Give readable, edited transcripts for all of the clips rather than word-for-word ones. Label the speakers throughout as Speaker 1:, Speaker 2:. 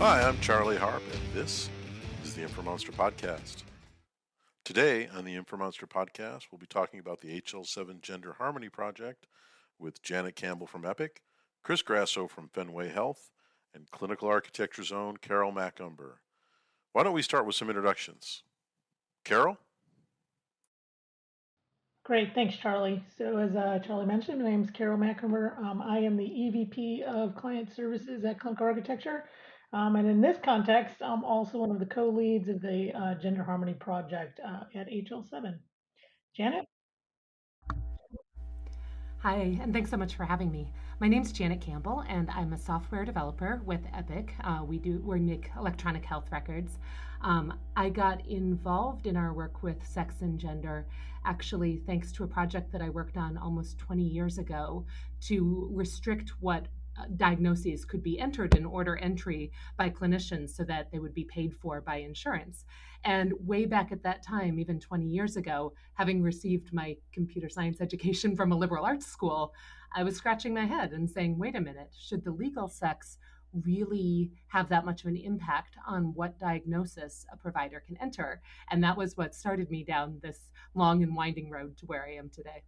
Speaker 1: Hi, I'm Charlie Harp, and this is the Informonster Podcast. Today on the Informonster Podcast, we'll be talking about the HL7 Gender Harmony Project with Janet Campbell from Epic, Chris Grasso from Fenway Health, and Clinical Architecture's own Carol Macumber. Why don't we start with some introductions? Carol?
Speaker 2: Great, thanks, Charlie. So as Charlie mentioned, my name is Carol Macumber. I am the EVP of Client Services at Clinical Architecture. And in this context, I'm also one of the co-leads of the Gender Harmony Project at HL7. Janet?
Speaker 3: Hi, and thanks so much for having me. My name's Janet Campbell, and I'm a software developer with Epic. We make electronic health records. I got involved in our work with sex and gender, actually, thanks to a project that I worked on almost 20 years ago to restrict what diagnoses could be entered in order entry by clinicians so that they would be paid for by insurance. And way back at that time, even 20 years ago, having received my computer science education from a liberal arts school, I was scratching my head and saying, wait a minute, should the legal sex really have that much of an impact on what diagnosis a provider can enter? And that was what started me down this long and winding road to where I am today.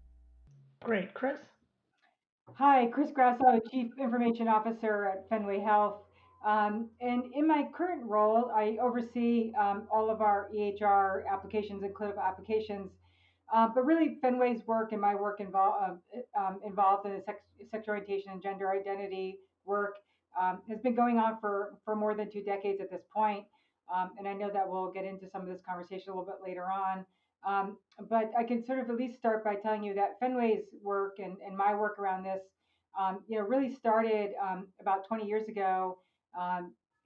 Speaker 2: Great. Chris?
Speaker 4: Hi, Chris Grasso, Chief Information Officer at Fenway Health. And in my current role, I oversee all of our EHR applications and clinical applications. But really, Fenway's work and my work involved in the sexual orientation and gender identity work has been going on for more than 2 decades at this point. And I know that we'll get into some of this conversation a little bit later on. But I can sort of at least start by telling you that Fenway's work and my work around this, really started about 20 years ago.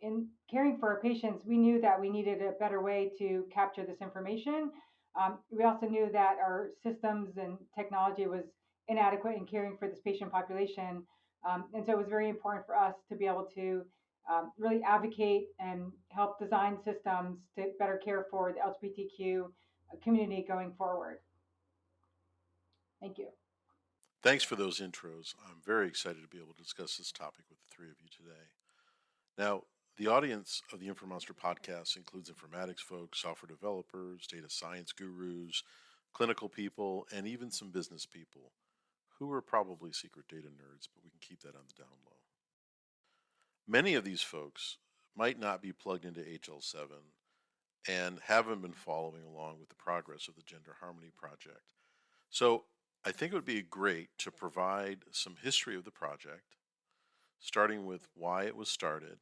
Speaker 4: In caring for our patients, we knew that we needed a better way to capture this information. We also knew that our systems and technology was inadequate in caring for this patient population. And so it was very important for us to be able to really advocate and help design systems to better care for the LGBTQ community going forward. Thank you.
Speaker 1: Thanks for those intros. I'm very excited to be able to discuss this topic with the three of you today. Now, the audience of the Informonster podcast includes informatics folks, software developers, data science gurus, clinical people, and even some business people who are probably secret data nerds, but we can keep that on the down low. Many of these folks might not be plugged into HL7 and haven't been following along with the progress of the Gender Harmony Project. So I think it would be great to provide some history of the project, starting with why it was started,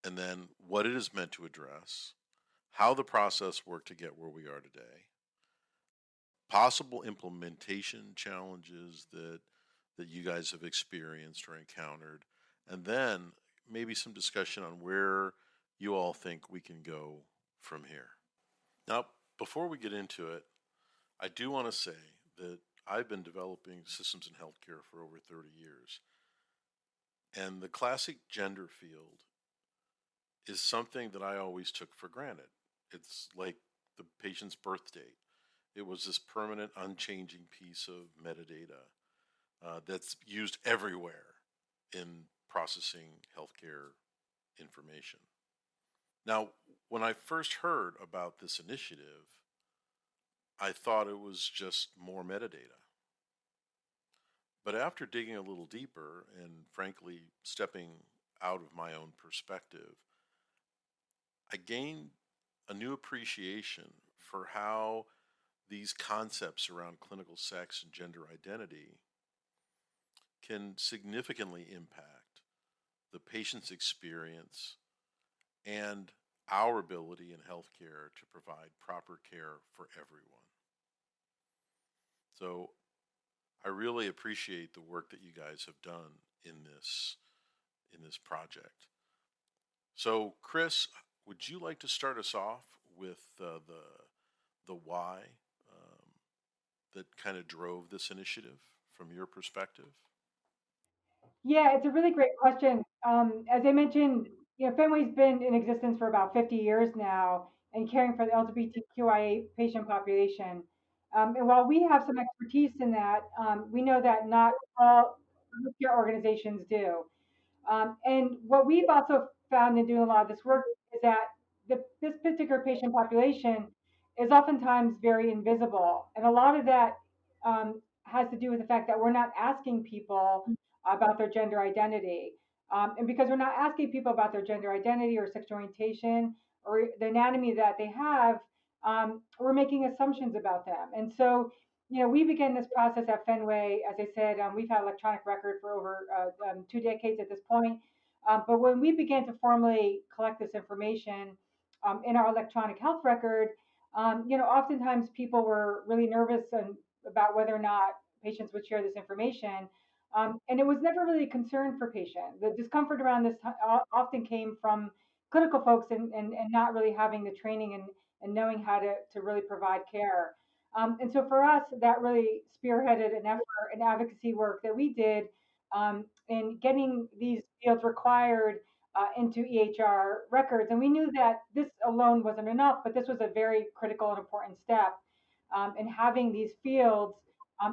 Speaker 1: and then what it is meant to address, how the process worked to get where we are today, possible implementation challenges that you guys have experienced or encountered, and then maybe some discussion on where you all think we can go from here. Now, before we get into it, I do want to say that I've been developing systems in healthcare for over 30 years. And the classic gender field is something that I always took for granted. It's like the patient's birth date. It was this permanent, unchanging piece of metadata that's used everywhere in processing healthcare information. Now, when I first heard about this initiative, I thought it was just more metadata. But after digging a little deeper and frankly stepping out of my own perspective, I gained a new appreciation for how these concepts around clinical sex and gender identity can significantly impact the patient's experience and our ability in healthcare to provide proper care for everyone. So I really appreciate the work that you guys have done in this project. So Chris, would you like to start us off with the why that kind of drove this initiative from your perspective?
Speaker 4: Yeah, it's a really great question. As I mentioned, Fenway's been in existence for about 50 years now and caring for the LGBTQIA patient population. And while we have some expertise in that, we know that not all healthcare organizations do. And what we've also found in doing a lot of this work is that this particular patient population is oftentimes very invisible. And a lot of that has to do with the fact that we're not asking people about their gender identity. And because we're not asking people about their gender identity or sexual orientation or the anatomy that they have, we're making assumptions about them. And so, we began this process at Fenway. As I said, we've had electronic record for over 2 decades at this point. But when we began to formally collect this information in our electronic health record, oftentimes people were really nervous about whether or not patients would share this information. And it was never really a concern for patients. The discomfort around this often came from clinical folks and not really having the training and knowing how to really provide care. And so for us, that really spearheaded an effort and advocacy work that we did in getting these fields required into EHR records. And we knew that this alone wasn't enough, but this was a very critical and important step in having these fields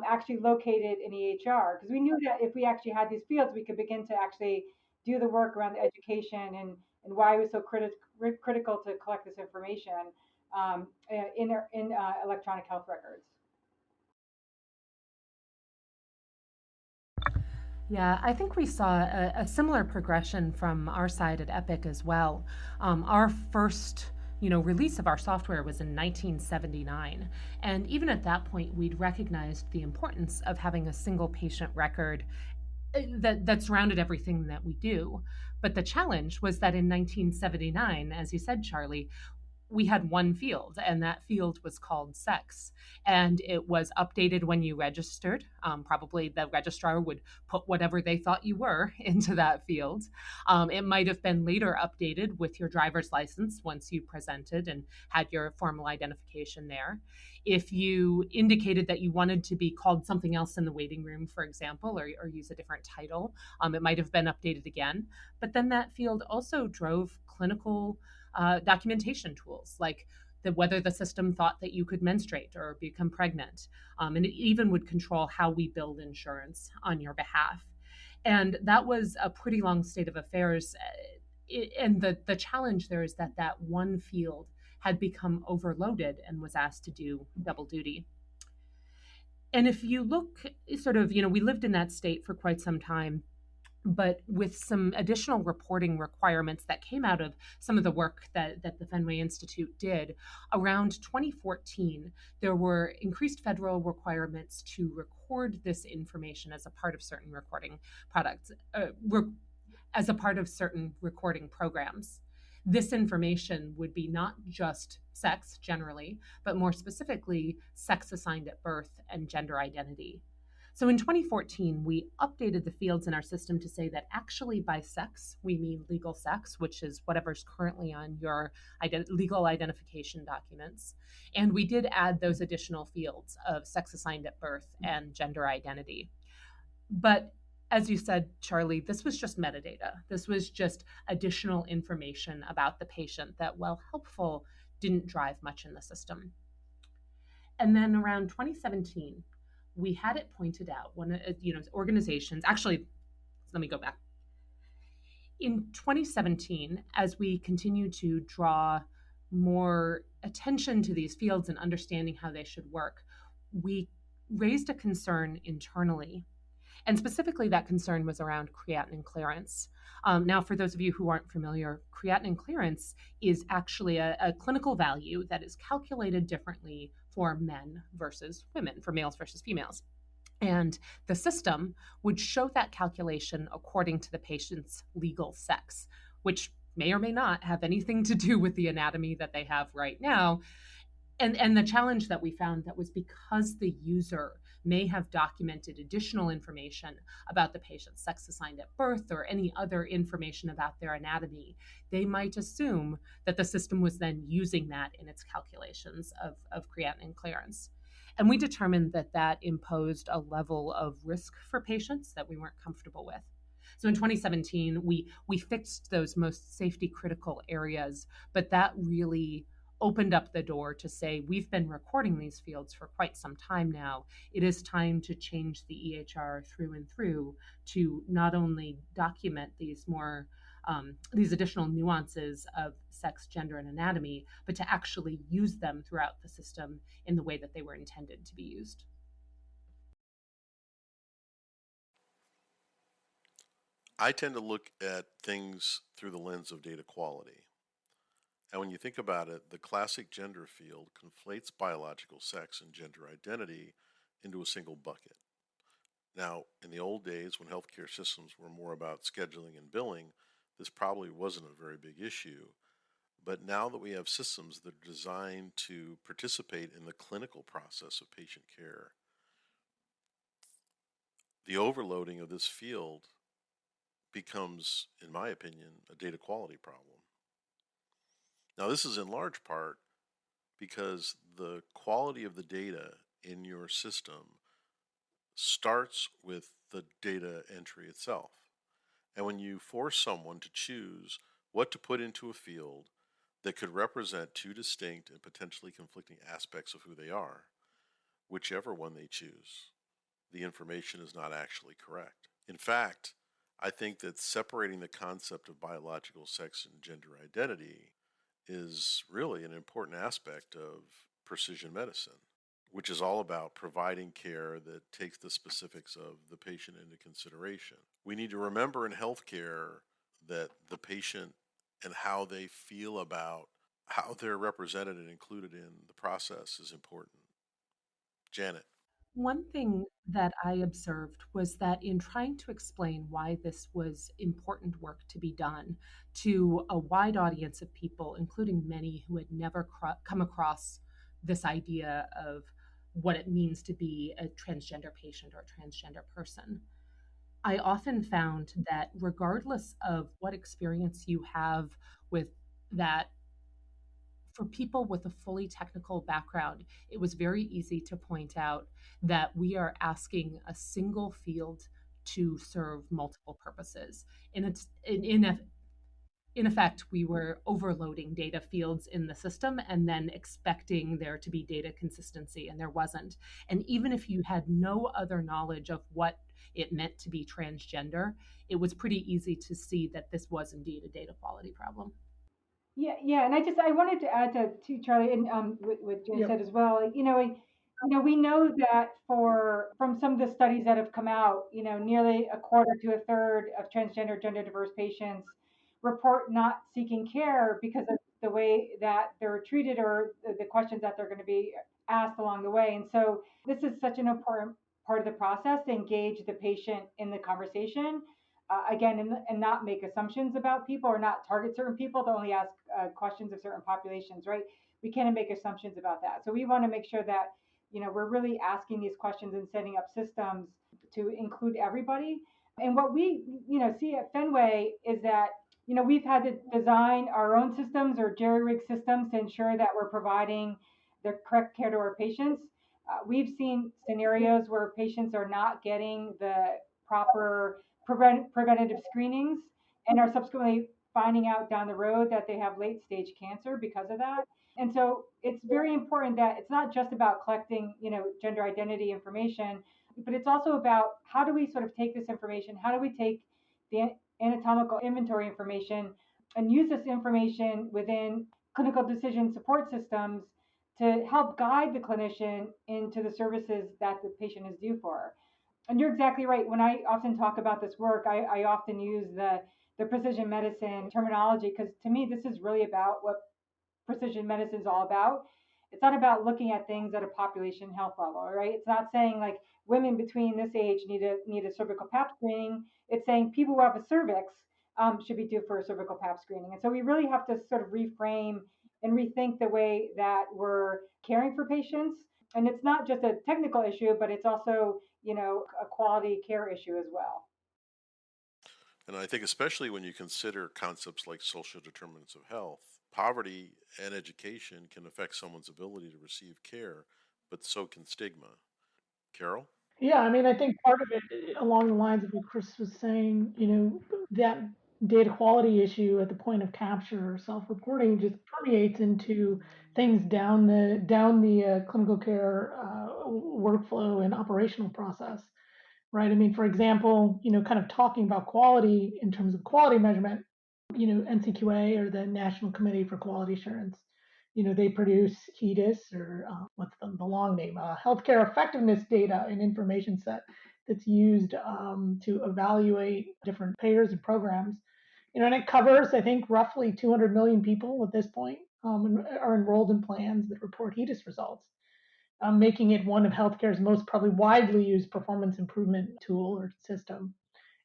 Speaker 4: actually located in EHR. Because we knew that if we actually had these fields, we could begin to actually do the work around the education and why it was so critical to collect this information in electronic health records.
Speaker 3: Yeah, I think we saw a similar progression from our side at Epic as well. Our first release of our software was in 1979. And even at that point, we'd recognized the importance of having a single patient record that surrounded everything that we do. But the challenge was that in 1979, as you said, Charlie, we had one field, and that field was called sex. And it was updated when you registered. Probably the registrar would put whatever they thought you were into that field. It might have been later updated with your driver's license once you presented and had your formal identification there. If you indicated that you wanted to be called something else in the waiting room, for example, or use a different title, it might have been updated again. But then that field also drove clinical documentation tools, like whether the system thought that you could menstruate or become pregnant. And it even would control how we billed insurance on your behalf. And that was a pretty long state of affairs. And the challenge there is that one field had become overloaded and was asked to do double duty. And if you look we lived in that state for quite some time, but with some additional reporting requirements that came out of some of the work that the Fenway Institute did, around 2014, there were increased federal requirements to record this information as a part of certain recording products, as a part of certain recording programs. This information would be not just sex generally, but more specifically, sex assigned at birth and gender identity. So in 2014, we updated the fields in our system to say that actually by sex, we mean legal sex, which is whatever's currently on your legal identification documents. And we did add those additional fields of sex assigned at birth and gender identity. But as you said, Charlie, this was just metadata. This was just additional information about the patient that, while helpful, didn't drive much in the system. And then around 2017, we had it pointed out, organizations, actually, let me go back. In 2017, as we continue to draw more attention to these fields and understanding how they should work, we raised a concern internally. And specifically, that concern was around creatinine clearance. Now, for those of you who aren't familiar, creatinine clearance is actually a clinical value that is calculated differently for men versus women, for males versus females. And the system would show that calculation according to the patient's legal sex, which may or may not have anything to do with the anatomy that they have right now. And the challenge that we found that was because the user may have documented additional information about the patient's sex assigned at birth or any other information about their anatomy, they might assume that the system was then using that in its calculations of creatinine clearance. And we determined that imposed a level of risk for patients that we weren't comfortable with. So in 2017, we fixed those most safety critical areas, but that really opened up the door to say, we've been recording these fields for quite some time now. It is time to change the EHR through and through to not only document these more these additional nuances of sex, gender, and anatomy, but to actually use them throughout the system in the way that they were intended to be used.
Speaker 1: I tend to look at things through the lens of data quality. And when you think about it, the classic gender field conflates biological sex and gender identity into a single bucket. Now, in the old days when healthcare systems were more about scheduling and billing, this probably wasn't a very big issue. But now that we have systems that are designed to participate in the clinical process of patient care, the overloading of this field becomes, in my opinion, a data quality problem. Now, this is in large part because the quality of the data in your system starts with the data entry itself. And when you force someone to choose what to put into a field that could represent two distinct and potentially conflicting aspects of who they are, whichever one they choose, the information is not actually correct. In fact, I think that separating the concept of biological sex and gender identity is really an important aspect of precision medicine, which is all about providing care that takes the specifics of the patient into consideration. We need to remember in healthcare that the patient and how they feel about how they're represented and included in the process is important. Janet.
Speaker 3: One thing that I observed was that in trying to explain why this was important work to be done to a wide audience of people, including many who had never come across this idea of what it means to be a transgender patient or a transgender person, I often found that regardless of what experience you have with that, for people with a fully technical background, it was very easy to point out that we are asking a single field to serve multiple purposes. And in effect, we were overloading data fields in the system and then expecting there to be data consistency, and there wasn't. And even if you had no other knowledge of what it meant to be transgender, it was pretty easy to see that this was indeed a data quality problem.
Speaker 4: Yeah, and I wanted to add to Charlie and what Jen
Speaker 2: Yep.
Speaker 4: said as well. We know that from some of the studies that have come out, nearly a quarter to a third of transgender, gender diverse patients report not seeking care because of the way that they're treated or the questions that they're going to be asked along the way. And so this is such an important part of the process to engage the patient in the conversation again, and not make assumptions about people or not target certain people to only ask questions of certain populations, right? We can't make assumptions about that. So we want to make sure that, we're really asking these questions and setting up systems to include everybody. And what we, see at Fenway is that, we've had to design our own systems or jerry rig systems to ensure that we're providing the correct care to our patients. We've seen scenarios where patients are not getting the proper preventative screenings and are subsequently finding out down the road that they have late stage cancer because of that. And so it's very important that it's not just about collecting, gender identity information, but it's also about how do we sort of take this information, how do we take the anatomical inventory information and use this information within clinical decision support systems to help guide the clinician into the services that the patient is due for. And you're exactly right. When I often talk about this work, I often use the precision medicine terminology because to me, this is really about what precision medicine is all about. It's not about looking at things at a population health level, right? It's not saying like women between this age need a cervical pap screening. It's saying people who have a cervix should be due for a cervical pap screening. And so we really have to sort of reframe and rethink the way that we're caring for patients. And it's not just a technical issue, but it's also, a quality care issue as well.
Speaker 1: And I think, especially when you consider concepts like social determinants of health, poverty and education can affect someone's ability to receive care, but so can stigma. Carol?
Speaker 2: Yeah, I mean, I think part of it, along the lines of what Chris was saying, that data quality issue at the point of capture or self-reporting just permeates into things down the clinical care workflow and operational process, right? I mean, for example, kind of talking about quality in terms of quality measurement. NCQA, or the National Committee for Quality Assurance. They produce HEDIS, or what's the long name? Healthcare Effectiveness Data and Information Set that's used to evaluate different payers and programs. And it covers, I think, roughly 200 million people at this point, are enrolled in plans that report HEDIS results, making it one of healthcare's most probably widely used performance improvement tool or system.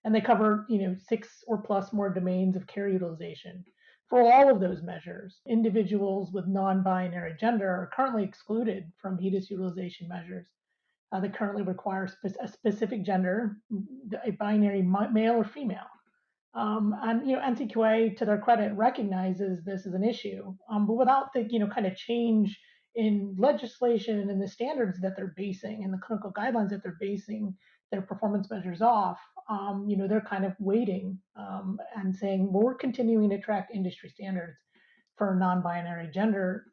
Speaker 2: And they cover, 6 or plus more domains of care utilization. For all of those measures, individuals with non-binary gender are currently excluded from HEDIS utilization measures that currently require a specific gender, a binary male or female. And NCQA, to their credit, recognizes this as an issue, but without the kind of change in legislation and in the standards that they're basing and the clinical guidelines that they're basing their performance measures off. They're kind of waiting, and saying, well, we're continuing to track industry standards for non-binary gender.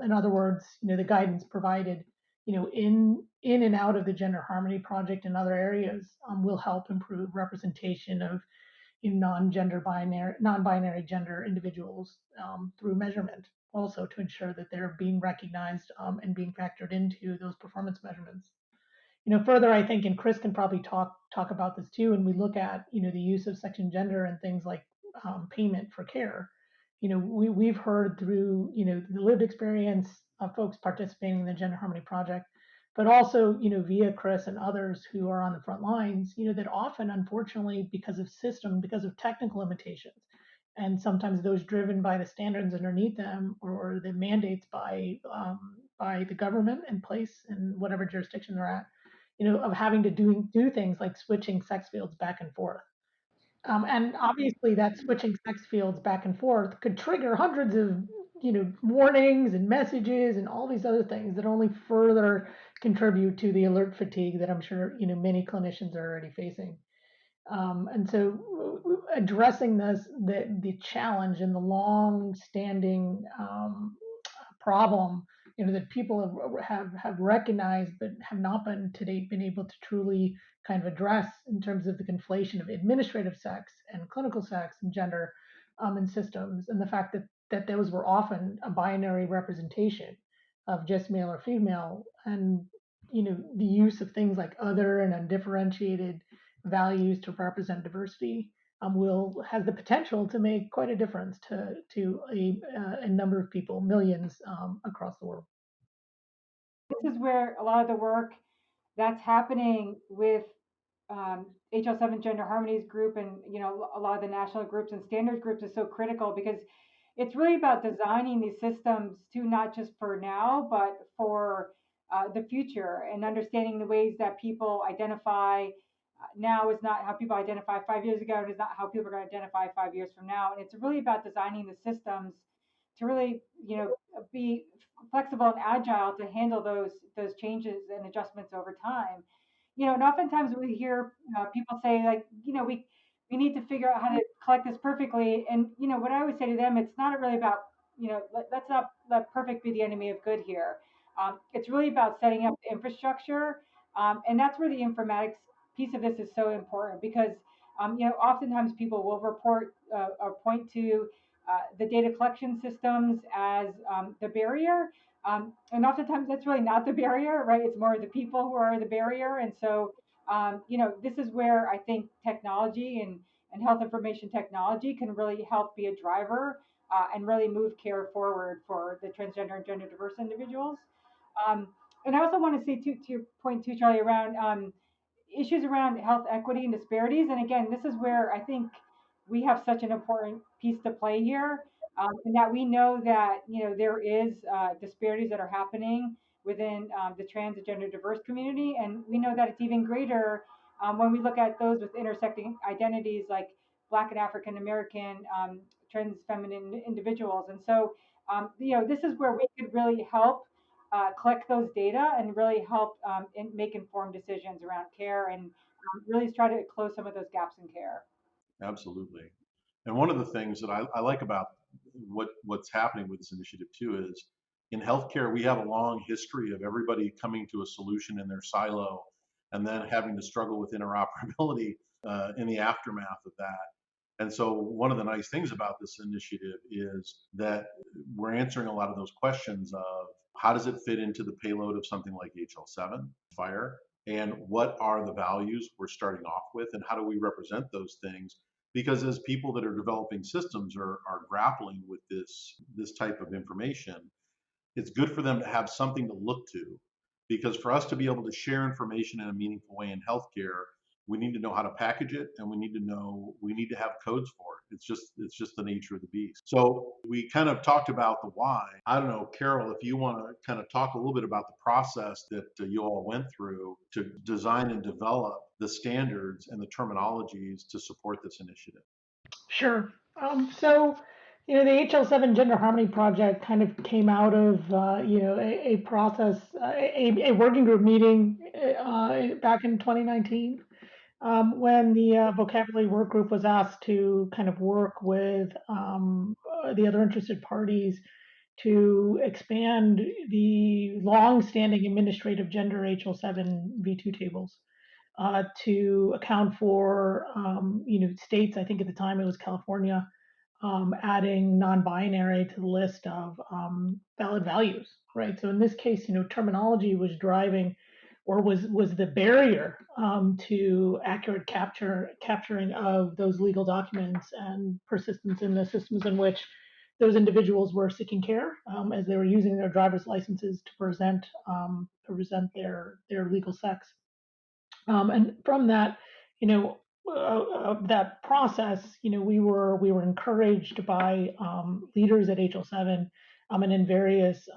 Speaker 2: In other words, the guidance provided, in and out of the Gender Harmony Project and other areas, will help improve representation of non-binary gender individuals, through measurement, also to ensure that they're being recognized, and being factored into those performance measurements. Further, I think, and Chris can probably talk about this too, when we look at the use of section gender and things like payment for care. We've heard through the lived experience of folks participating in the Gender Harmony Project, but also via Chris and others who are on the front lines, that often, unfortunately, because of technical limitations, and sometimes those driven by the standards underneath them, or the mandates by the government in place in whatever jurisdiction they're at, of having to do things like switching sex fields back and forth. And obviously, that switching sex fields back and forth could trigger hundreds of warnings and messages and all these other things that only further contribute to the alert fatigue that I'm sure many clinicians are already facing. And so, addressing the challenge and the long-standing problem, that people have recognized, but have not been to date been able to truly kind of address, in terms of the conflation of administrative sex and clinical sex and gender, in systems, and the fact that those were often a binary representation of just male or female, and the use of things like other and undifferentiated values to represent diversity, will has the potential to make quite a difference to a number of people, millions, across the world.
Speaker 4: This is where a lot of the work that's happening with HL7 Gender Harmonies group, and a lot of the national groups and standards groups is so critical, because it's really about designing these systems to not just for now, but for the future, and understanding the ways that people identify now is not how people identify 5 years ago, and is not how people are going to identify 5 years from now. And it's really about designing the systems to really, be flexible and agile to handle those changes and adjustments over time. And oftentimes we hear people say, like, we need to figure out how to collect this perfectly. And what I always say to them, it's not really about, let's not let perfect be the enemy of good here. It's really about setting up the infrastructure, and that's where the informatics piece of this is so important, because oftentimes people will report or point to the data collection systems as the barrier. And oftentimes that's really not the barrier, right? It's more the people who are the barrier. And so, this is where I think technology and health information technology can really help be a driver, and really move care forward for the transgender and gender diverse individuals. Um, and I also want to say, to your point too, Charlie, around issues around health equity and disparities. And again, this is where I think we have such an important piece to play here, and that we know that there is disparities that are happening within the trans and gender diverse community, and we know that it's even greater when we look at those with intersecting identities, like Black and African American trans feminine individuals. And so, this is where we could really help collect those data and really help make informed decisions around care, and really try to close some of those gaps in care.
Speaker 1: Absolutely. And one of the things that I like about what's happening with this initiative too is, in healthcare, we have a long history of everybody coming to a solution in their silo and then having to struggle with interoperability in the aftermath of that. And so one of the nice things about this initiative is that we're answering a lot of those questions of how does it fit into the payload of something like HL7 fire, and what are the values we're starting off with, and how do we represent those things? Because as people that are developing systems are grappling with this type of information, it's good for them to have something to look to, because for us to be able to share information in a meaningful way in healthcare, we need to know how to package it, and we need to have codes for it. It's just the nature of the beast. So we kind of talked about the why. I don't know, Carol, if you want to kind of talk a little bit about the process that you all went through to design and develop the standards and the terminologies to support this initiative.
Speaker 2: Sure. So, the HL7 Gender Harmony Project kind of came out of, a process, a working group meeting back in 2019, when the vocabulary work group was asked to kind of work with the other interested parties to expand the long-standing administrative gender HL7 V2 tables to account for, states. I think at the time it was California, adding non-binary to the list of valid values, right? So in this case, terminology was driving, or was the barrier to accurate capturing of those legal documents and persistence in the systems in which those individuals were seeking care as they were using their driver's licenses to present their legal sex. And from that, that process, we were encouraged by leaders at HL7 and in various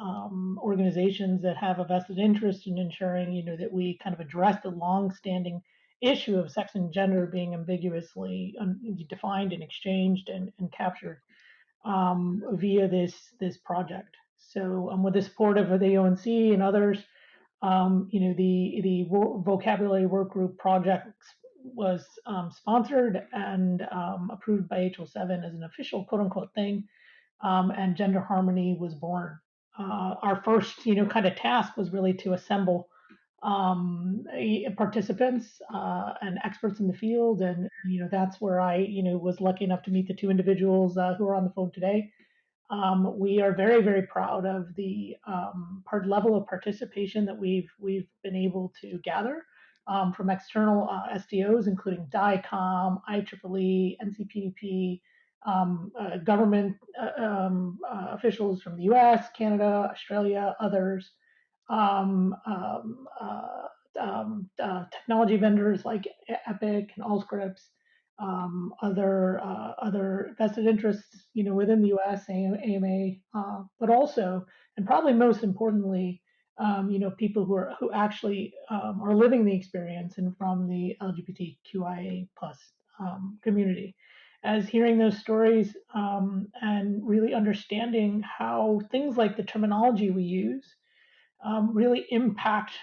Speaker 2: organizations that have a vested interest in ensuring, that we kind of address the long-standing issue of sex and gender being ambiguously defined and exchanged and captured via this project. So, with the support of the ONC and others, the vocabulary work group project was sponsored and approved by HL7 as an official quote unquote thing, and Gender Harmony was born. Our first, kind of task was really to assemble participants and experts in the field, and that's where I, was lucky enough to meet the two individuals who are on the phone today. We are very, very proud of the level of participation that we've been able to gather from external SDOs, including DICOM, IEEE, NCPDP, government officials from the U.S., Canada, Australia, others, um, um, technology vendors like Epic and Allscripts, other vested interests, within the U.S., AMA, but also, and probably most importantly, people who actually are living the experience and from the LGBTQIA plus community. As hearing those stories and really understanding how things like the terminology we use really impact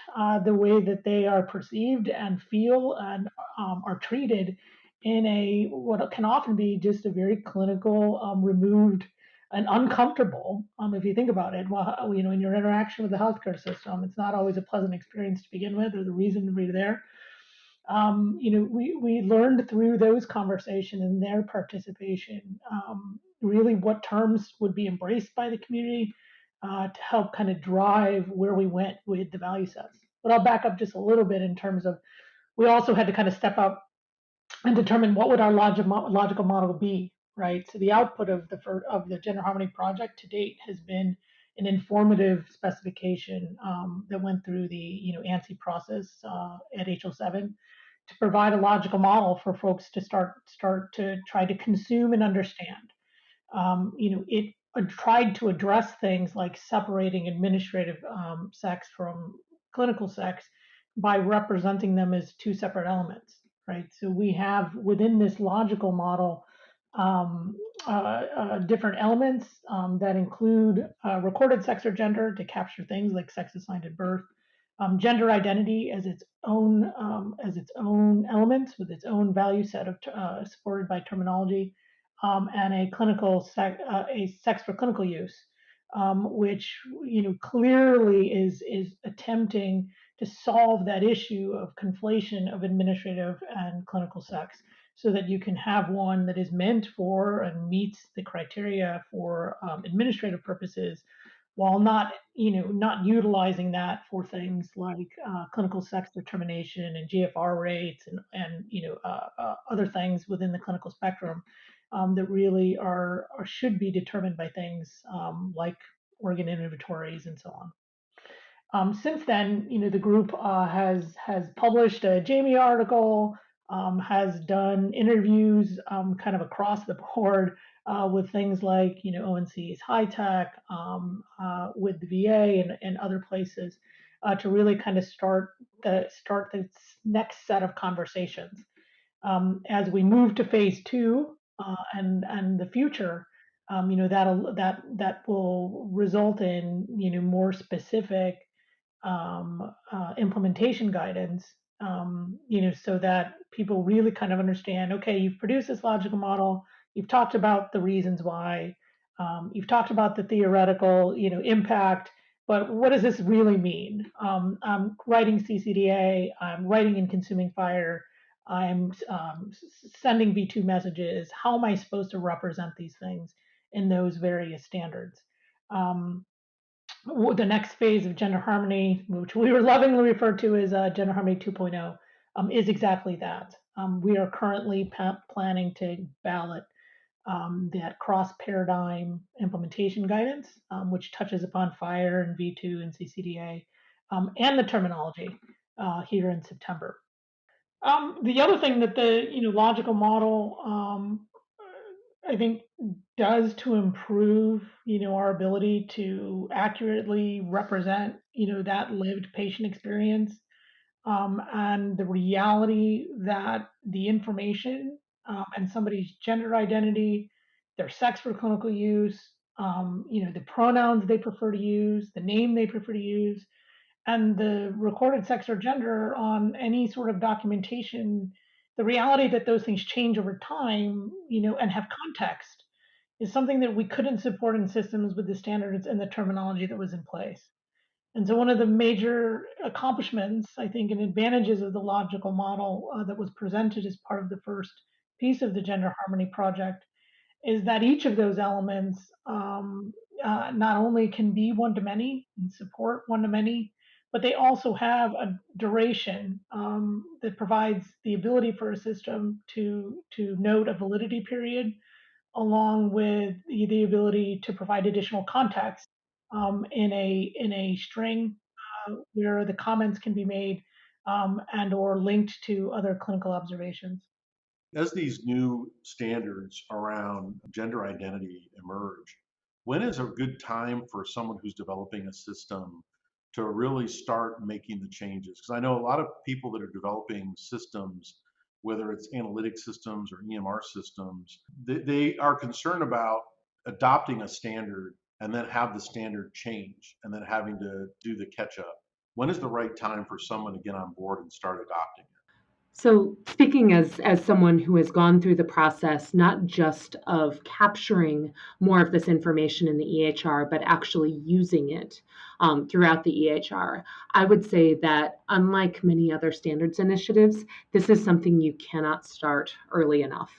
Speaker 2: the way that they are perceived and feel and are treated in a what can often be just a very clinical, removed, and uncomfortable. If you think about it, well, in your interaction with the healthcare system, it's not always a pleasant experience to begin with, or the reason to be there. We learned through those conversations and their participation really what terms would be embraced by the community to help kind of drive where we went with the value sets. But I'll back up just a little bit in terms of we also had to kind of step up and determine what would our logical model be, right? So the output of the Gender Harmony project to date has been an informative specification that went through the ANSI process at HL7 to provide a logical model for folks to start to try to consume and understand. It tried to address things like separating administrative sex from clinical sex by representing them as two separate elements, right? So we have within this logical model different elements that include recorded sex or gender to capture things like sex assigned at birth, gender identity as its own elements with its own value set of supported by terminology, and a sex for clinical use, which clearly is attempting to solve that issue of conflation of administrative and clinical sex. so that you can have one that is meant for and meets the criteria for administrative purposes, while not utilizing that for things like clinical sex determination and GFR rates and other things within the clinical spectrum that really are should be determined by things like organ inventories and so on. Since then, the group has published a Jamie article, has done interviews kind of across the board with things like ONC's High Tech, with the VA and other places to really kind of start the next set of conversations. As we move to phase two and the future, that will result in more specific implementation guidance, so that people really kind of understand, okay, you've produced this logical model, you've talked about the reasons why, you've talked about the theoretical, impact, but what does this really mean? I'm writing CCDA, I'm writing and consuming fire, I'm sending V2 messages. How am I supposed to represent these things in those various standards? The next phase of gender harmony, which we were lovingly referred to as gender harmony 2.0, is exactly that. We are currently planning to ballot that cross paradigm implementation guidance, which touches upon FHIR and V2 and CCDA, and the terminology here in September. The other thing that the logical model I think does to improve our ability to accurately represent that lived patient experience, and the reality that the information and somebody's gender identity, their sex for clinical use, the pronouns they prefer to use, the name they prefer to use, and the recorded sex or gender on any sort of documentation, the reality that those things change over time, and have context, is something that we couldn't support in systems with the standards and the terminology that was in place. And so one of the major accomplishments, I think, and advantages of the logical model that was presented as part of the first piece of the gender harmony project is that each of those elements not only can be one to many and support one to many, but they also have a duration that provides the ability for a system to note a validity period, along with the ability to provide additional context in a string where the comments can be made and or linked to other clinical observations.
Speaker 1: As these new standards around gender identity emerge, when is a good time for someone who's developing a system to really start making the changes? Because I know a lot of people that are developing systems, whether it's analytic systems or EMR systems, they are concerned about adopting a standard and then have the standard change and then having to do the catch up. When is the right time for someone to get on board and start adopting it?
Speaker 3: So, speaking as someone who has gone through the process, not just of capturing more of this information in the EHR, but actually using it throughout the EHR, I would say that unlike many other standards initiatives, this is something you cannot start early enough.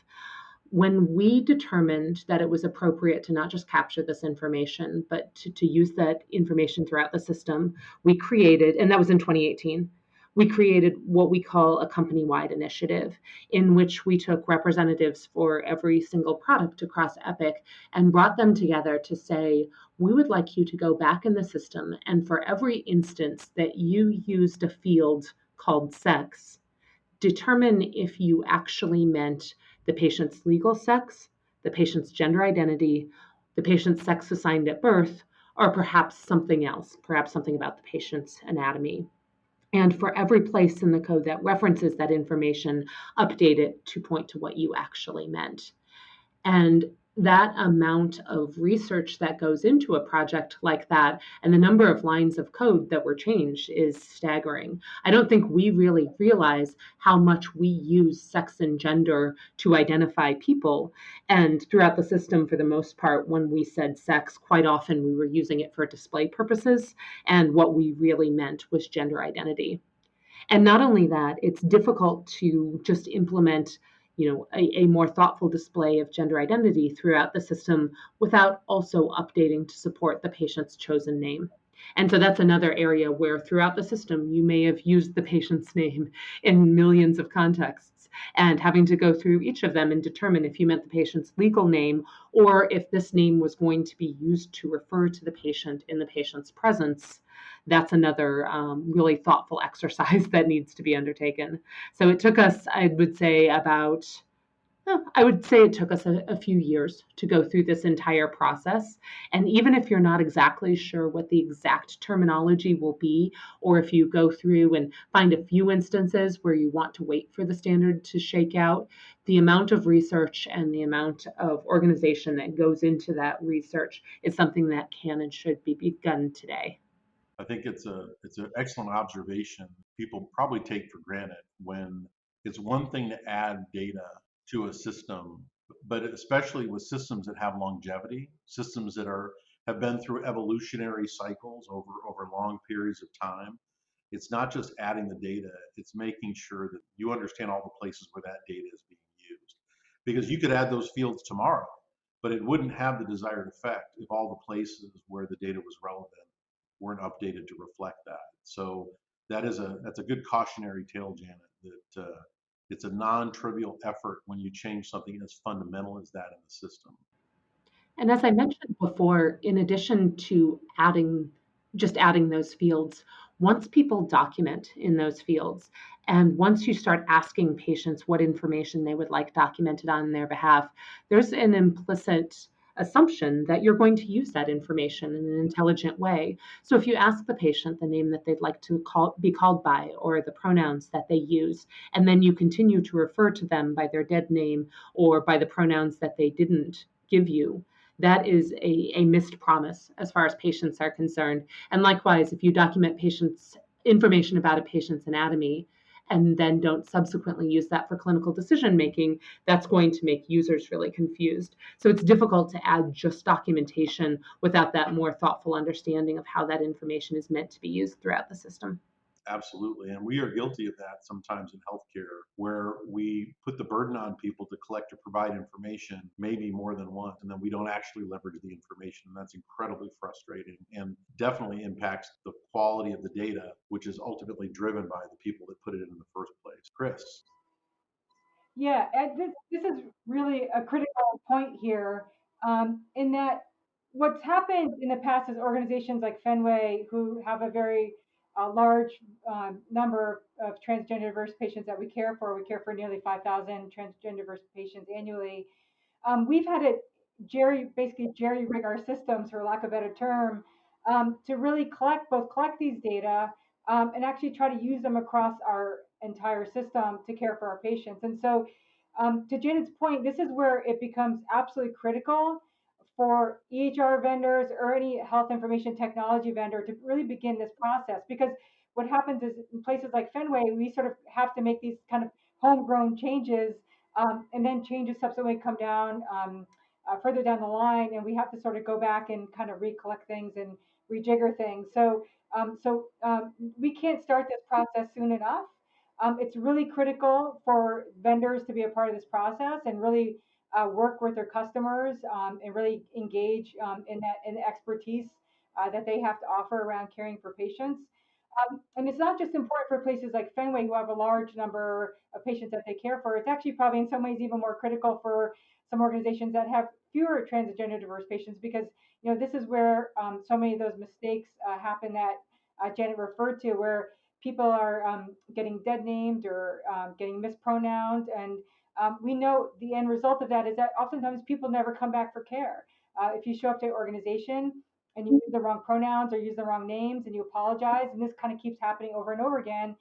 Speaker 3: When we determined that it was appropriate to not just capture this information, but to use that information throughout the system, we created, and that was in 2018, we created what we call a company-wide initiative, in which we took representatives for every single product across Epic and brought them together to say, we would like you to go back in the system, and for every instance that you used a field called sex, determine if you actually meant the patient's legal sex, the patient's gender identity, the patient's sex assigned at birth, or perhaps something else, perhaps something about the patient's anatomy. And for every place in the code that references that information, update it to point to what you actually meant. And that amount of research that goes into a project like that and the number of lines of code that were changed is staggering. I don't think we really realize how much we use sex and gender to identify people. And throughout the system, for the most part, when we said sex, quite often we were using it for display purposes. And what we really meant was gender identity. And not only that, it's difficult to just implement a more thoughtful display of gender identity throughout the system without also updating to support the patient's chosen name. And so that's another area where throughout the system, you may have used the patient's name in millions of contexts, and having to go through each of them and determine if you meant the patient's legal name or if this name was going to be used to refer to the patient in the patient's presence. That's another really thoughtful exercise that needs to be undertaken. So it took us, I would say it took us a few years to go through this entire process. And even if you're not exactly sure what the exact terminology will be, or if you go through and find a few instances where you want to wait for the standard to shake out, the amount of research and the amount of organization that goes into that research is something that can and should be begun today.
Speaker 1: I think it's an excellent observation. People probably take for granted when it's one thing to add data to a system, but especially with systems that have longevity, systems that have been through evolutionary cycles over long periods of time. It's not just adding the data, it's making sure that you understand all the places where that data is being used. Because you could add those fields tomorrow, but it wouldn't have the desired effect if all the places where the data was relevant weren't updated to reflect that. So that's a good cautionary tale, Janet, that it's a non-trivial effort when you change something as fundamental as that in the system.
Speaker 3: And as I mentioned before, in addition to adding those fields, once people document in those fields, and once you start asking patients what information they would like documented on their behalf, there's an implicit assumption that you're going to use that information in an intelligent way. So if you ask the patient the name that they'd like to be called by or the pronouns that they use, and then you continue to refer to them by their dead name or by the pronouns that they didn't give you, that is a missed promise as far as patients are concerned. And likewise, if you document patients information about a patient's anatomy and then don't subsequently use that for clinical decision making, that's going to make users really confused. So it's difficult to add just documentation without that more thoughtful understanding of how that information is meant to be used throughout the system.
Speaker 1: Absolutely. And we are guilty of that sometimes in healthcare, where we put the burden on people to collect or provide information, maybe more than once, and then we don't actually leverage the information. And that's incredibly frustrating and definitely impacts the quality of the data, which is ultimately driven by the people that put it in the first place. Chris.
Speaker 4: Yeah, and this is really a critical point here, in that what's happened in the past is organizations like Fenway, who have a very large number of transgender diverse patients that we care for. We care for nearly 5,000 transgender diverse patients annually. We've had to basically jerry rig our systems, for lack of a better term, to really collect these data, and actually try to use them across our entire system to care for our patients. And so, to Janet's point, this is where it becomes absolutely critical for EHR vendors or any health information technology vendor to really begin this process. Because what happens is in places like Fenway, we sort of have to make these kind of homegrown changes, and then changes subsequently come down, further down the line, and we have to sort of go back and kind of recollect things and rejigger things. So we can't start this process soon enough. It's really critical for vendors to be a part of this process and really work with their customers, and really engage in the expertise that they have to offer around caring for patients. And it's not just important for places like Fenway, who have a large number of patients that they care for. It's actually probably in some ways even more critical for some organizations that have fewer transgender diverse patients, because this is where so many of those mistakes happen that Janet referred to, where people are getting dead named or getting mispronounced, and we know the end result of that is that oftentimes people never come back for care. If you show up to an organization and you use the wrong pronouns or use the wrong names and you apologize, and this kind of keeps happening over and over again,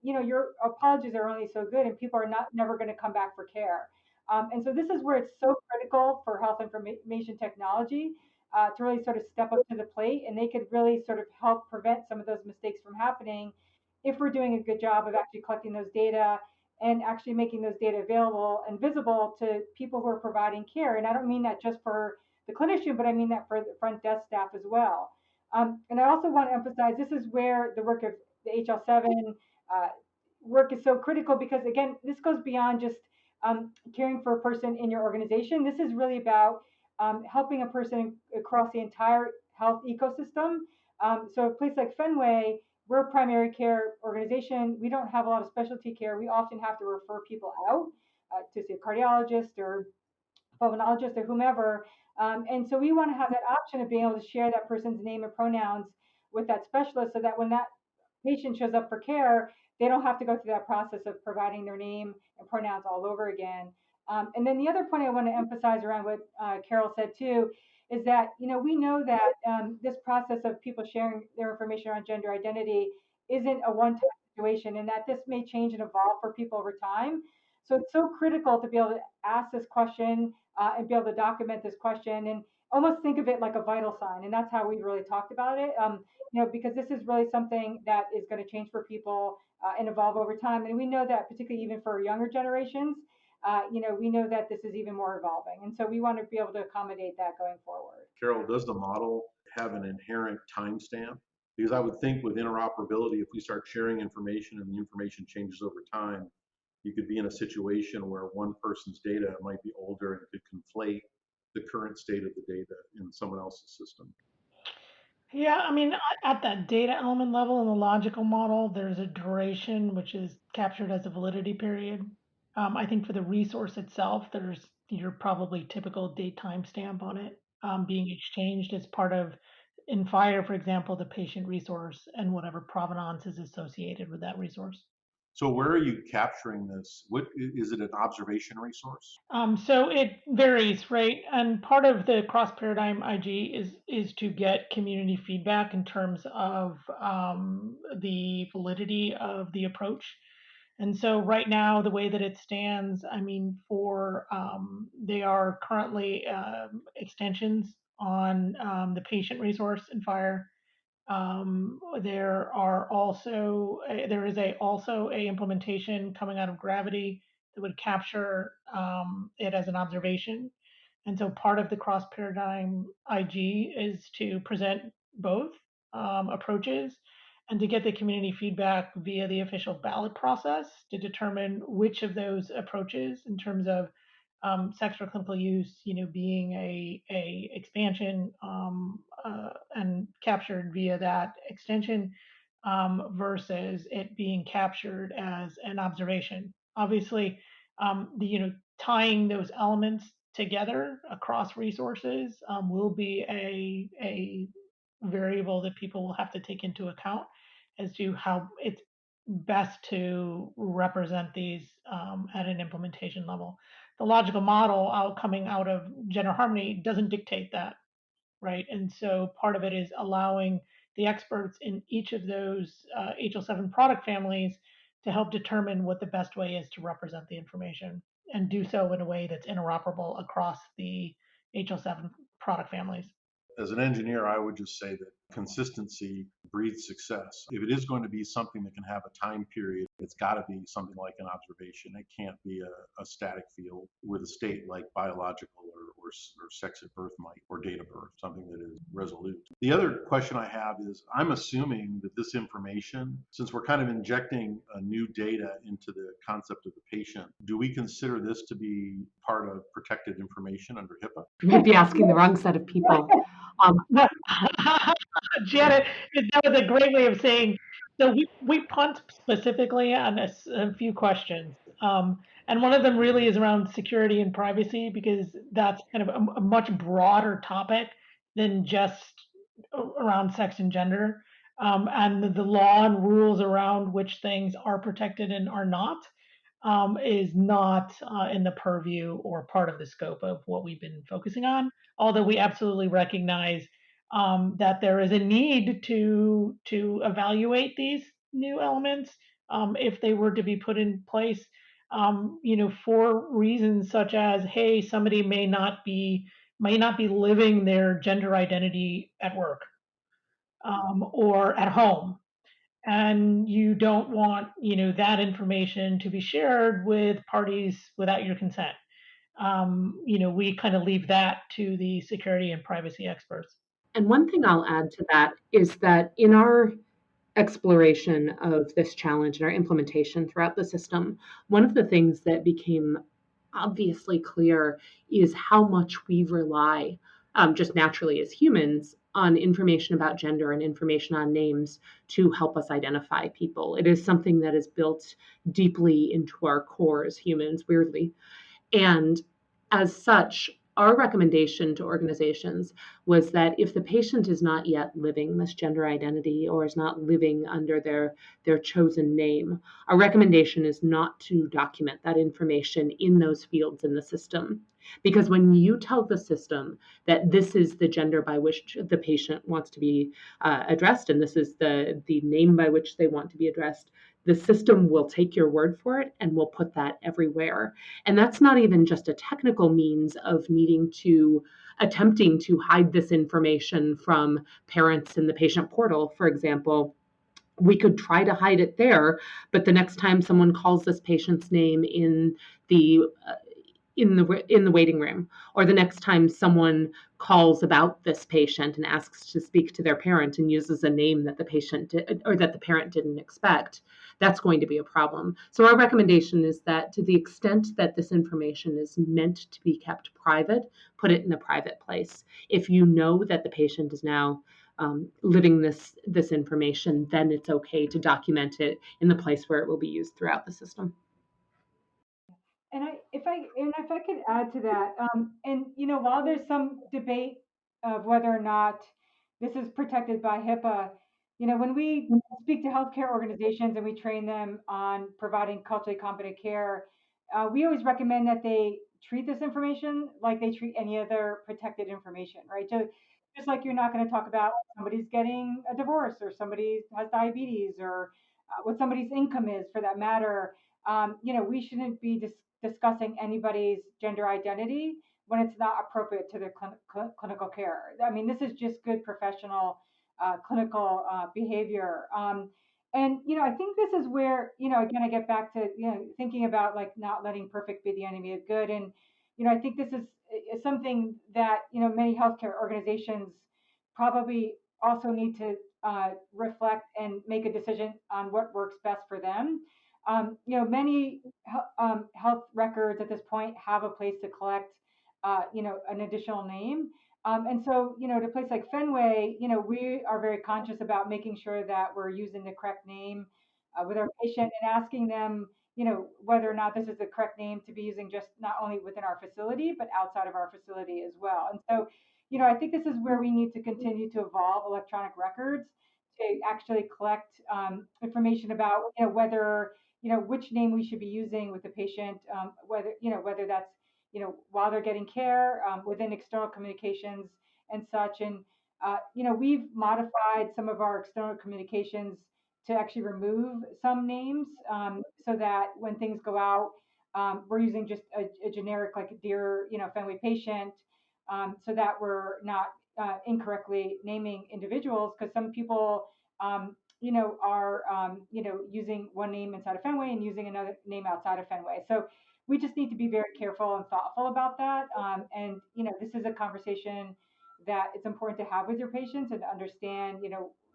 Speaker 4: your apologies are only so good, and people are not never going to come back for care. And so this is where it's so critical for health information technology to really sort of step up to the plate, and they could really sort of help prevent some of those mistakes from happening if we're doing a good job of actually collecting those data and actually making those data available and visible to people who are providing care. And I don't mean that just for the clinician, but I mean that for the front desk staff as well. And I also want to emphasize this is where the work of the HL7 work is so critical, because again, this goes beyond just caring for a person in your organization. This is really about helping a person across the entire health ecosystem. So a place like Fenway, we're a primary care organization. We don't have a lot of specialty care. We often have to refer people out to see a cardiologist or pulmonologist or whomever. And so we want to have that option of being able to share that person's name and pronouns with that specialist so that when that patient shows up for care, they don't have to go through that process of providing their name and pronouns all over again. And then the other point I want to emphasize around what Carol said too is that we know that this process of people sharing their information around gender identity isn't a one-time situation, and that this may change and evolve for people over time. So it's so critical to be able to ask this question and be able to document this question and almost think of it like a vital sign. And that's how we've really talked about it. Because this is really something that is going to change for people and evolve over time. And we know that, particularly even for younger generations, we know that this is even more evolving. And so we want to be able to accommodate that going forward.
Speaker 1: Carol, does the model have an inherent timestamp? Because I would think with interoperability, if we start sharing information and the information changes over time, you could be in a situation where one person's data might be older and it could conflate the current state of the data in someone else's system.
Speaker 2: Yeah, I mean, at that data element level in the logical model, there's a duration which is captured as a validity period. I think for the resource itself, there's your probably typical date timestamp on it being exchanged as part of, in FHIR, for example, the patient resource and whatever provenance is associated with that resource.
Speaker 1: So where are you capturing this? What is it, an observation resource?
Speaker 2: So it varies, right? And part of the cross paradigm IG is to get community feedback in terms of the validity of the approach. And so right now, the way that it stands, I mean, for they are currently extensions on the patient resource in FHIR. There is also a implementation coming out of Gravity that would capture it as an observation. And so part of the cross paradigm IG is to present both approaches and to get the community feedback via the official ballot process to determine which of those approaches, in terms of sex for clinical use, being a expansion and captured via that extension versus it being captured as an observation. Obviously, tying those elements together across resources will be a variable that people will have to take into account as to how it's best to represent these at an implementation level. The logical model coming out of gender harmony doesn't dictate that, right? And so part of it is allowing the experts in each of those HL7 product families to help determine what the best way is to represent the information and do so in a way that's interoperable across the HL7 product families.
Speaker 1: As an engineer, I would just say that consistency breeds success. If it is going to be something that can have a time period, it's got to be something like an observation. It can't be a static field with a state like biological or sex at birth might, or date of birth, something that is resolute. The other question I have is, I'm assuming that this information, since we're kind of injecting new data into the concept of the patient, do we consider this to be part of protected information under HIPAA?
Speaker 3: You might be asking the wrong set of people.
Speaker 2: Janet, that was a great way of saying, so we punt specifically on a few questions. And one of them really is around security and privacy, because that's kind of a much broader topic than just around sex and gender. And the law and rules around which things are protected and are not is not in the purview or part of the scope of what we've been focusing on. Although we absolutely recognize that there is a need to evaluate these new elements if they were to be put in place, for reasons such as, hey, somebody may not be living their gender identity at work or at home, and you don't want that information to be shared with parties without your consent. We kind of leave that to the security and privacy experts.
Speaker 3: And one thing I'll add to that is that in our exploration of this challenge and our implementation throughout the system, one of the things that became obviously clear is how much we rely, just naturally as humans, on information about gender and information on names to help us identify people. It is something that is built deeply into our core as humans, weirdly. And as such, our recommendation to organizations was that if the patient is not yet living this gender identity or is not living under their chosen name, our recommendation is not to document that information in those fields in the system. Because when you tell the system that this is the gender by which the patient wants to be addressed, and this is the name by which they want to be addressed, the system will take your word for it and will put that everywhere. And that's not even just a technical means of attempting to hide this information from parents in the patient portal, for example. We could try to hide it there, but the next time someone calls this patient's name the in the waiting room, or the next time someone calls about this patient and asks to speak to their parent and uses a name that the patient or that the parent didn't expect, that's going to be a problem. So our recommendation is that to the extent that this information is meant to be kept private, put it in a private place. If you know that the patient is now living this information, then it's okay to document it in the place where it will be used throughout the system.
Speaker 4: And if I could add to that, and while there's some debate of whether or not this is protected by HIPAA, when we speak to healthcare organizations and we train them on providing culturally competent care, we always recommend that they treat this information like they treat any other protected information, right? So just like you're not going to talk about somebody's getting a divorce or somebody has diabetes or what somebody's income is for that matter. We shouldn't be discussing anybody's gender identity when it's not appropriate to their clinical care. I mean, this is just good professional clinical behavior. I think this is where, again, I get back to, thinking about like not letting perfect be the enemy of good. And, I think this is something that, many healthcare organizations probably also need to reflect and make a decision on what works best for them. Many health records at this point have a place to collect, an additional name. And so, at a place like Fenway, we are very conscious about making sure that we're using the correct name with our patient and asking them, whether or not this is the correct name to be using just not only within our facility, but outside of our facility as well. And so, I think this is where we need to continue to evolve electronic records to actually collect information about, whether, which name we should be using with the patient, whether that's, while they're getting care within external communications and such. And, we've modified some of our external communications to actually remove some names so that when things go out, we're using just a generic, like a dear, Fenway patient, so that we're not incorrectly naming individuals because some people, are, using one name inside of Fenway and using another name outside of Fenway. So we just need to be very careful and thoughtful about that. And, this is a conversation that it's important to have with your patients and to understand,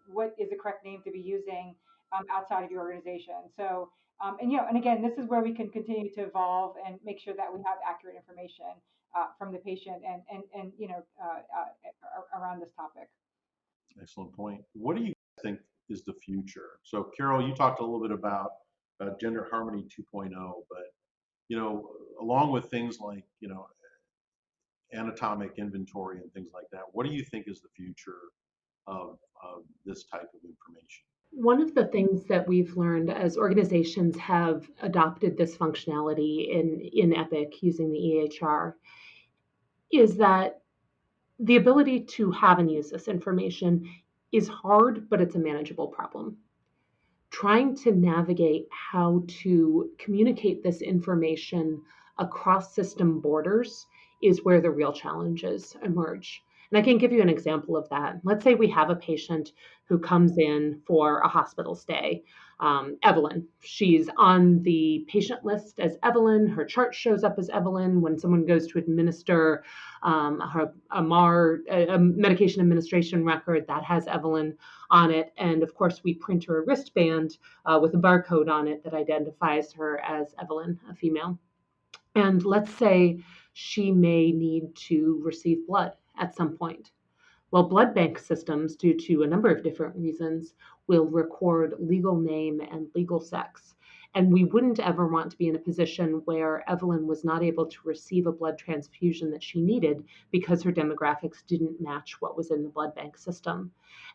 Speaker 4: what is the correct name to be using outside of your organization. So, and again, this is where we can continue to evolve and make sure that we have accurate information from the patient and around this topic.
Speaker 1: Excellent point. What do you think is the future? So, Carol, you talked a little bit about Gender Harmony 2.0, but along with things like anatomic inventory and things like that, what do you think is the future of this type of information?
Speaker 3: One of the things that we've learned as organizations have adopted this functionality in Epic using the EHR is that the ability to have and use this information is hard, but it's a manageable problem. Trying to navigate how to communicate this information across system borders is where the real challenges emerge. And I can give you an example of that. Let's say we have a patient who comes in for a hospital stay. Evelyn, she's on the patient list as Evelyn. Her chart shows up as Evelyn. When someone goes to administer a medication administration record, that has Evelyn on it. And of course, we print her a wristband with a barcode on it that identifies her as Evelyn, a female. And let's say she may need to receive blood at some point. Well, blood bank systems, due to a number of different reasons, will record legal name and legal sex. And we wouldn't ever want to be in a position where Evelyn was not able to receive a blood transfusion that she needed because her demographics didn't match what was in the blood bank system.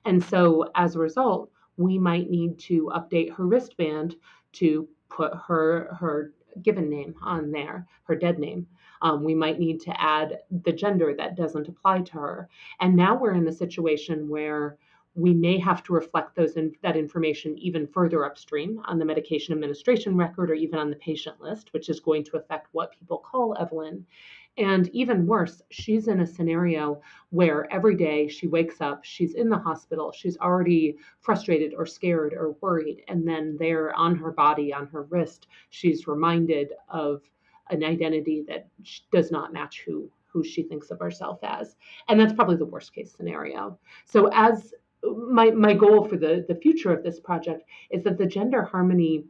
Speaker 3: And so as a result, we might need to update her wristband to put her given name on there, her dead name. We might need to add the gender that doesn't apply to her. And now we're in a situation where we may have to reflect that information even further upstream on the medication administration record or even on the patient list, which is going to affect what people call Evelyn. And even worse, she's in a scenario where every day she wakes up, she's in the hospital, she's already frustrated or scared or worried. And then there on her body, on her wrist, she's reminded of an identity that does not match who she thinks of herself as. And that's probably the worst case scenario. So as my goal for the future of this project is that the gender harmony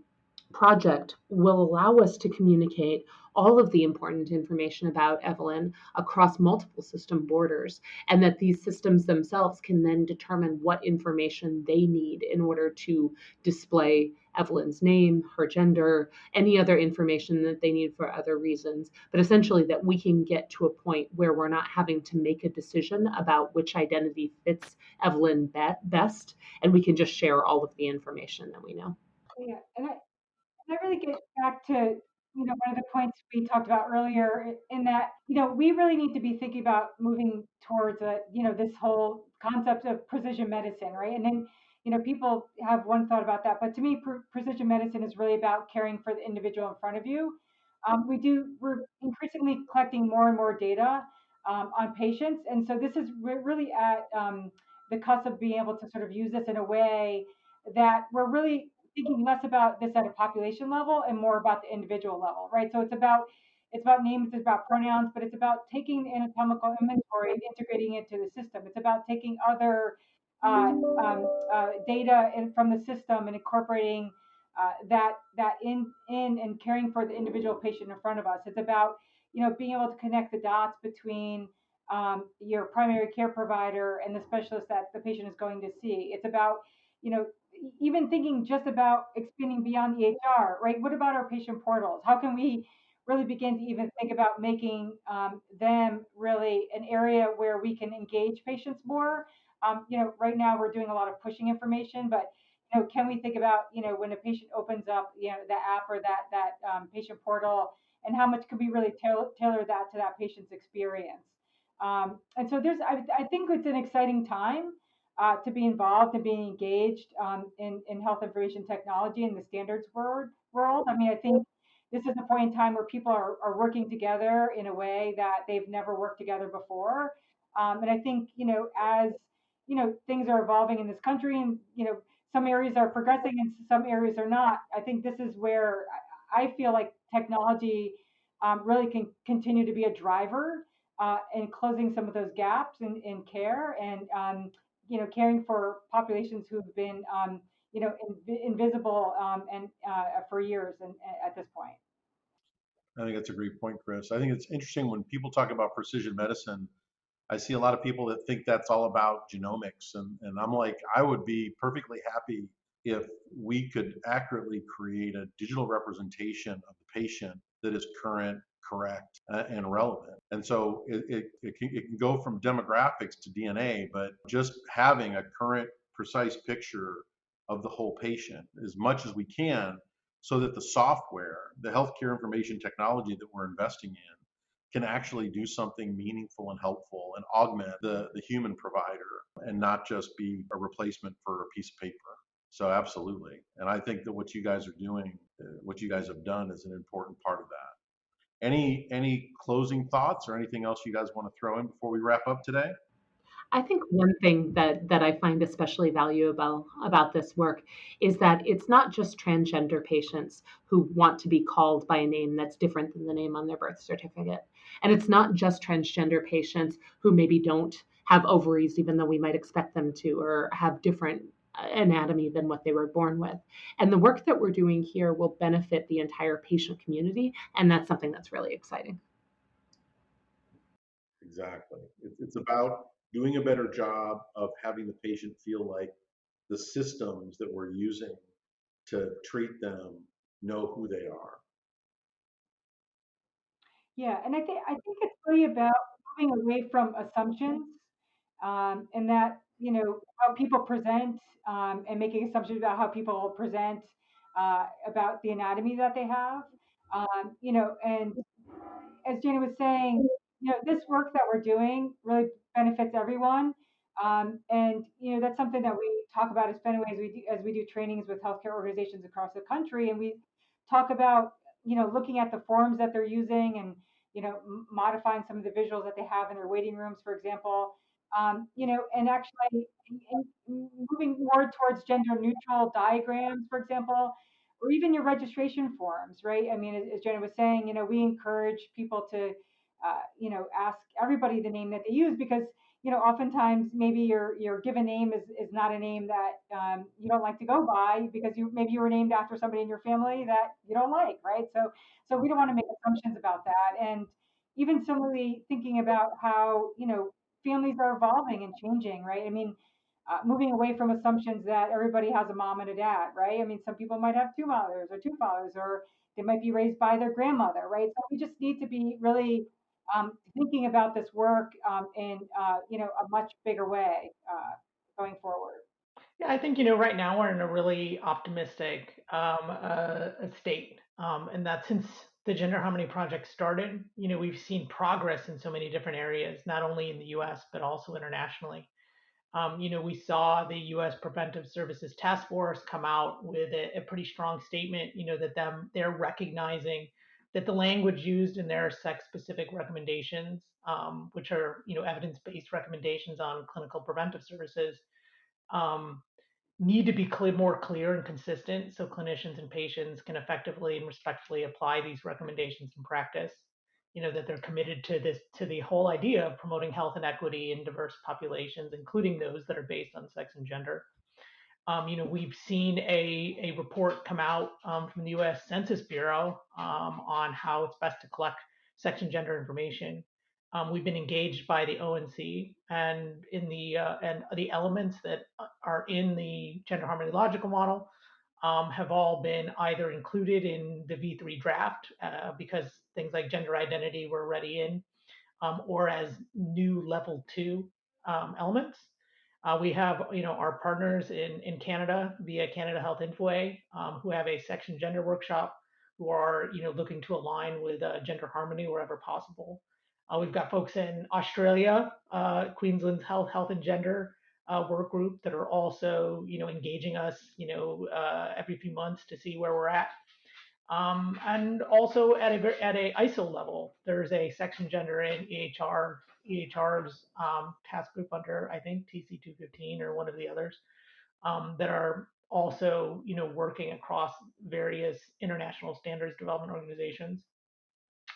Speaker 3: project will allow us to communicate all of the important information about Evelyn across multiple system borders, and that these systems themselves can then determine what information they need in order to display Evelyn's name, her gender, any other information that they need for other reasons. But essentially, that we can get to a point where we're not having to make a decision about which identity fits Evelyn best, and we can just share all of the information that we know.
Speaker 4: Yeah, and I really get back to, one of the points we talked about earlier in that, we really need to be thinking about moving towards this whole concept of precision medicine, right? And then, people have one thought about that, but to me, precision medicine is really about caring for the individual in front of you. We're increasingly collecting more and more data on patients. And so this is really at the cusp of being able to sort of use this in a way that we're really thinking less about this at a population level and more about the individual level, right? So it's about names, it's about pronouns, but it's about taking the anatomical inventory and integrating it to the system. It's about taking other data from the system and incorporating that in and caring for the individual patient in front of us. It's about being able to connect the dots between your primary care provider and the specialist that the patient is going to see. It's about you know even thinking just about expanding beyond the EHR, right? What about our patient portals? How can we really begin to even think about making them really an area where we can engage patients more? Right now we're doing a lot of pushing information, but can we think about when a patient opens up the app or that patient portal, and how much could we really tailor that to that patient's experience? And so I think it's an exciting time to be involved and being engaged in health information technology in the standards world. I mean, I think this is a point in time where people are working together in a way that they've never worked together before. And I think, as, things are evolving in this country and, some areas are progressing and some areas are not, I think this is where I feel like technology really can continue to be a driver in closing some of those gaps in care and caring for populations who've been, invisible and for years and at this point.
Speaker 1: I think that's a great point, Chris. I think it's interesting when people talk about precision medicine. I see a lot of people that think that's all about genomics. And I'm like, I would be perfectly happy if we could accurately create a digital representation of the patient that is current, correct, and relevant. And so it can go from demographics to DNA, but just having a current, precise picture of the whole patient as much as we can so that the software, the healthcare information technology that we're investing in, can actually do something meaningful and helpful and augment the human provider and not just be a replacement for a piece of paper. So absolutely. And I think that what you guys are doing, what you guys have done is an important part of that. Any closing thoughts or anything else you guys want to throw in before we wrap up today?
Speaker 3: I think one thing that I find especially valuable about this work is that it's not just transgender patients who want to be called by a name that's different than the name on their birth certificate. And it's not just transgender patients who maybe don't have ovaries, even though we might expect them to, or have different anatomy than what they were born with. And the work that we're doing here will benefit the entire patient community. And that's something that's really exciting.
Speaker 1: Exactly. It's about doing a better job of having the patient feel like the systems that we're using to treat them know who they are.
Speaker 4: Yeah, and I think it's really about moving away from assumptions, and that how people present, and making assumptions about how people present, about the anatomy that they have, and as Jana was saying, this work that we're doing really benefits everyone. And that's something that we talk about as Fenway as we do trainings with healthcare organizations across the country, and we talk about looking at the forms that they're using and modifying some of the visuals that they have in their waiting rooms, for example. And actually moving more towards gender neutral diagrams, for example, or even your registration forms, right? I mean, as Jenna was saying, we encourage people to, ask everybody the name that they use because, oftentimes maybe your given name is not a name that you don't like to go by because maybe you were named after somebody in your family that you don't like, right? So we don't want to make assumptions about that. And even similarly, thinking about how, families are evolving and changing, right? I mean, moving away from assumptions that everybody has a mom and a dad, right? I mean, some people might have two mothers or two fathers, or they might be raised by their grandmother, right? So we just need to be really thinking about this work in a much bigger way going forward.
Speaker 2: Yeah, I think, right now we're in a really optimistic state. And that since the Gender Harmony Project started, we've seen progress in so many different areas, not only in the US, but also internationally. We saw the U.S. Preventive Services Task Force come out with a pretty strong statement, that they're recognizing that the language used in their sex-specific recommendations, which are, evidence-based recommendations on clinical preventive services, um, need to be more clear and consistent so clinicians and patients can effectively and respectfully apply these recommendations in practice. That they're committed to the whole idea of promoting health and equity in diverse populations, including those that are based on sex and gender. We've seen a report come out from the U.S. Census Bureau on how it's best to collect sex and gender information. We've been engaged by the ONC and the elements that are in the gender harmony logical model have all been either included in the V3 draft because things like gender identity were already in, or as new level 2 elements. We have, our partners in Canada via Canada Health Infoway, who have a section gender workshop, who are, looking to align with gender harmony wherever possible. We've got folks in Australia, Queensland's Health and Gender work group that are also, engaging us, every few months to see where we're at. And also at a ISO level, there's a section gender in EHR's task group under, I think, TC 215 or one of the others, that are also, working across various international standards development organizations.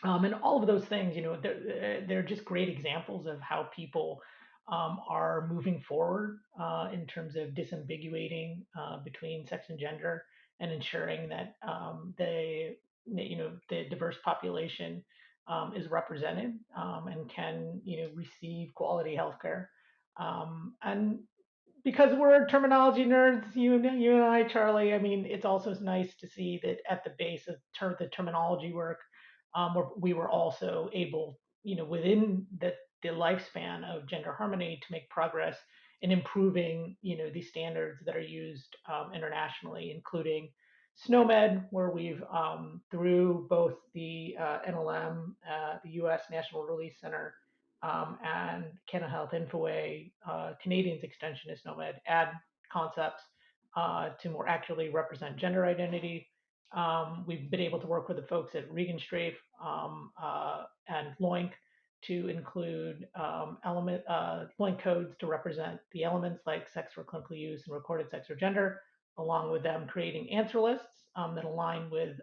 Speaker 2: And all of those things, they're just great examples of how people are moving forward in terms of disambiguating between sex and gender and ensuring that the diverse population is represented and can, receive quality healthcare. And because we're terminology nerds, you and I, Charlie. I mean, it's also nice to see that at the base of the terminology work, we were also able, within the lifespan of gender harmony, to make progress in improving, the standards that are used internationally, including SNOMED, where we've through both the NLM, the U.S. National Release Center, and Canada Health Infoway, Canadians extension is NOMAD, add concepts to more accurately represent gender identity. We've been able to work with the folks at Regan Strafe and Loink to include Loink codes to represent the elements like sex for clinical use and recorded sex or gender, along with them creating answer lists that align with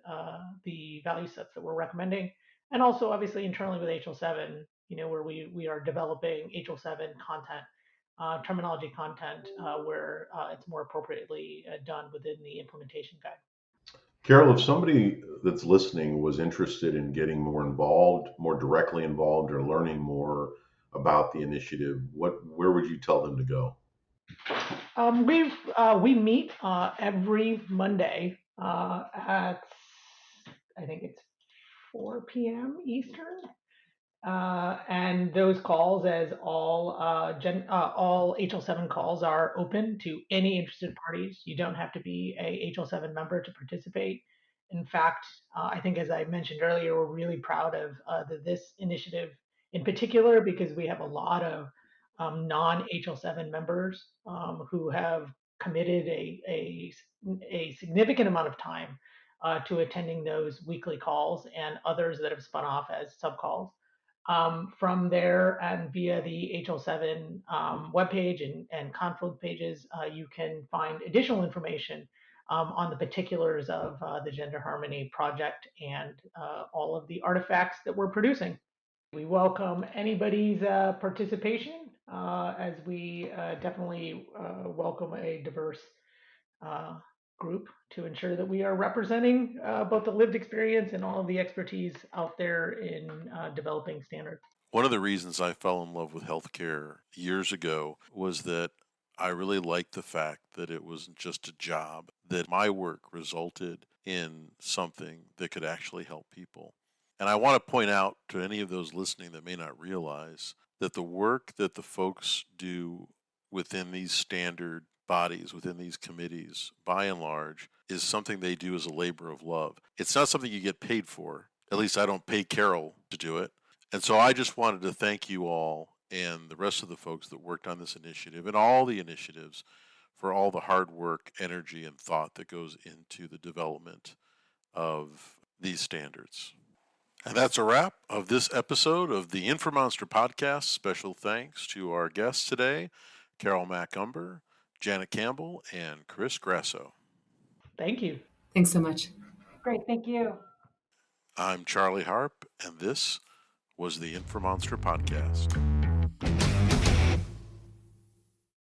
Speaker 2: the value sets that we're recommending. And also, obviously, internally with HL7, where we are developing HL7 content terminology content where it's more appropriately done within the implementation guide.
Speaker 1: Carol, if somebody that's listening was interested in getting more involved, more directly involved, or learning more about the initiative, where would you tell them to go?
Speaker 2: We meet every Monday at, I think it's 4 p.m. Eastern. And those calls, as all HL7 calls, are open to any interested parties. You don't have to be a HL7 member to participate. In fact, I think, as I mentioned earlier, we're really proud of this initiative in particular because we have a lot of non-HL7 members who have committed a significant amount of time to attending those weekly calls, and others that have spun off as sub calls. From there and via the HL7 webpage and Confluence pages, you can find additional information on the particulars of the Gender Harmony project and all of the artifacts that we're producing. We welcome anybody's participation as we definitely welcome a diverse uh, group to ensure that we are representing both the lived experience and all of the expertise out there in developing standards.
Speaker 1: One of the reasons I fell in love with healthcare years ago was that I really liked the fact that it wasn't just a job, that my work resulted in something that could actually help people. And I want to point out to any of those listening that may not realize that the work that the folks do within these standard bodies, within these committees, by and large, is something they do as a labor of love. It's not something you get paid for. At least I don't pay Carol to do it. And so I just wanted to thank you all and the rest of the folks that worked on this initiative and all the initiatives for all the hard work, energy, and thought that goes into the development of these standards. And that's a wrap of this episode of the Informonster podcast. Special thanks to our guests today, Carol Macumber, Janet Campbell, and Chris Grasso.
Speaker 2: Thank you.
Speaker 3: Thanks so much.
Speaker 4: Great, thank you.
Speaker 1: I'm Charlie Harp, and this was the Informonster podcast.